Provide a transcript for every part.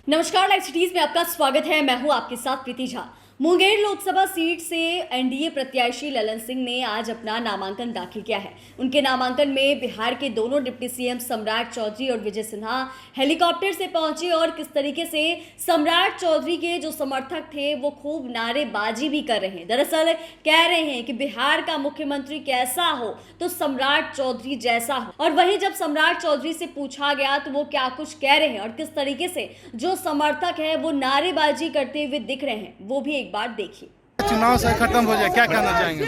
नमस्कार, live cities में आपका स्वागत है। मैं हूं आपके साथ प्रीति झा। मुंगेर लोकसभा सीट से एनडीए प्रत्याशी ललन सिंह ने आज अपना नामांकन दाखिल किया है। उनके नामांकन में बिहार के दोनों डिप्टी सीएम सम्राट चौधरी और विजय सिन्हा हेलीकॉप्टर से पहुंचे और किस तरीके से सम्राट चौधरी के जो समर्थक थे वो खूब नारेबाजी भी कर रहे हैं। दरअसल कह रहे हैं कि बिहार का मुख्यमंत्री कैसा हो तो सम्राट चौधरी जैसा हो। और वहीं जब सम्राट चौधरी से पूछा गया तो वो क्या कुछ कह रहे हैं और किस तरीके से जो समर्थक है वो नारेबाजी करते हुए दिख रहे हैं, वो भी एक बार देखिए। चुनाव से खत्म हो जाए, क्या कहना चाहेंगे?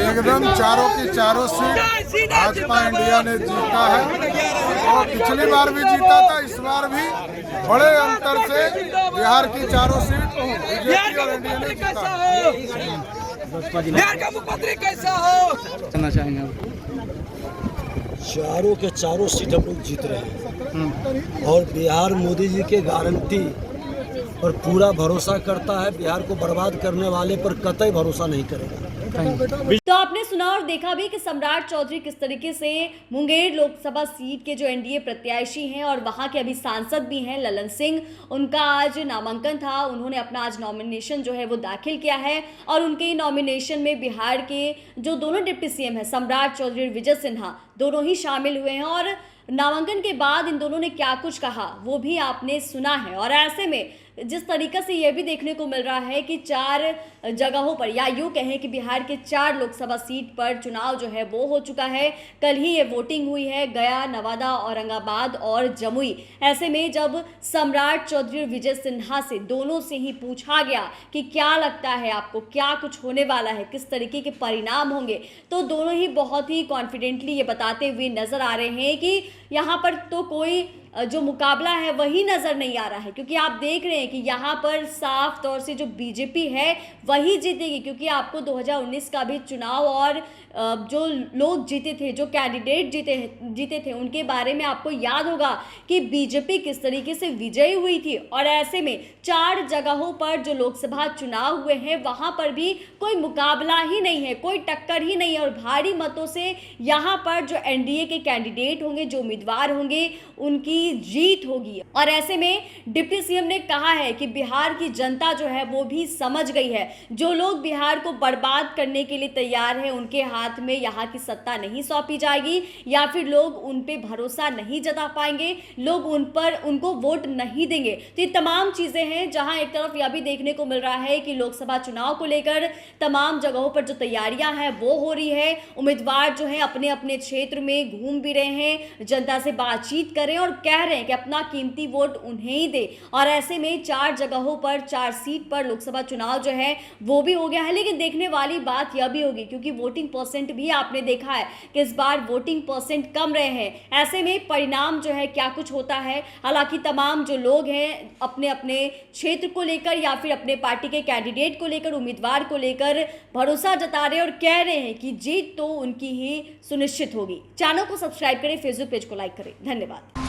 एकदम चारों की चारों सीट भाजपा इंडिया ने जीता है और पिछली बार भी जीता था, इस बार भी बड़े अंतर से बिहार की चारों सीट बीजेपी और एनडीए ने जीता है। बिहार का मुख्यमंत्री कैसा हो कहना चाहेंगे? चारों के चारों सीट हम लोग जीत रहे हैं और बिहार मोदी जी के गारंटी पर पूरा भरोसा करता है। बिहार को बर्बाद करने वाले पर कतई भरोसा नहीं करेगा। तो आपने सुना और देखा भी कि सम्राट चौधरी किस तरीके से मुंगेर लोकसभा सीट के जो एनडीए प्रत्याशी हैं और वहां के अभी सांसद भी हैं ललन सिंह, उनका आज नामांकन था। उन्होंने अपना आज नॉमिनेशन जो है वो दाखिल किया है और उनके नॉमिनेशन में बिहार के जो दोनों डिप्टी सीएम हैं सम्राट चौधरी और विजय सिन्हा दोनों ही शामिल हुए हैं। और नामांकन के बाद इन दोनों ने क्या कुछ कहा वो भी आपने सुना है। और ऐसे में जिस तरीके से यह भी देखने को मिल रहा है कि 4 जगहों पर, या यूँ कहें कि बिहार के 4 लोकसभा सीट पर चुनाव जो है वो हो चुका है। कल ही ये वोटिंग हुई है, गया, नवादा, औरंगाबाद और जमुई। ऐसे में जब सम्राट चौधरी और विजय सिन्हा से दोनों से ही पूछा गया कि क्या लगता है आपको, क्या कुछ होने वाला है, किस तरीके के परिणाम होंगे, तो दोनों ही बहुत ही कॉन्फिडेंटली ये बताते हुए नजर आ रहे हैं कि यहाँ पर तो कोई जो मुकाबला है वही नज़र नहीं आ रहा है। क्योंकि आप देख रहे हैं कि यहाँ पर साफ तौर से जो बीजेपी है वही जीतेगी। क्योंकि आपको 2019 का भी चुनाव और जो लोग जीते थे, जो कैंडिडेट जीते थे, उनके बारे में आपको याद होगा कि बीजेपी किस तरीके से विजयी हुई थी। और ऐसे में 4 जगहों पर जो लोकसभा चुनाव हुए हैं वहाँ पर भी कोई मुकाबला ही नहीं है, कोई टक्कर ही नहीं है। और भारी मतों से यहाँ पर जो एनडीए के कैंडिडेट होंगे, जो उम्मीदवार होंगे, उनकी जीत होगी। और ऐसे में डिप्टी सीएम ने कहा है कि बिहार की जनता जो है वो भी समझ गई है। जो लोग बिहार को बर्बाद करने के लिए तैयार हैं उनके हाथ में यहाँ की सत्ता नहीं सौंपी जाएगी, या फिर लोग उन पे भरोसा नहीं जता पाएंगे, लोग उनको वोट नहीं देंगे। तो ये तमाम चीजें हैं जहां एक तरफ यह भी देखने को मिल रहा है कि लोकसभा चुनाव को लेकर तमाम जगहों पर जो तैयारियां हैं वो हो रही है। उम्मीदवार जो है अपने अपने क्षेत्र में घूम भी रहे हैं, जनता से बातचीत कर रहे हैं और कह रहे हैं कि अपना कीमती वोट उन्हें ही दे। और ऐसे में 4 जगहों पर 4 सीट पर लोकसभा चुनाव जो है वो भी हो गया है। लेकिन देखने वाली बात यह भी होगी, क्योंकि वोटिंग परसेंट भी आपने देखा है कि इस बार वोटिंग परसेंट कम रहे हैं। ऐसे में परिणाम जो है क्या कुछ होता है। हालांकि तमाम जो लोग हैं अपने अपने क्षेत्र को लेकर या फिर अपने पार्टी के कैंडिडेट को लेकर, उम्मीदवार को लेकर भरोसा जता रहे हैं और कह रहे हैं कि जीत तो उनकी ही सुनिश्चित होगी। चैनल को सब्सक्राइब करें, फेसबुक पेज को लाइक करें। धन्यवाद।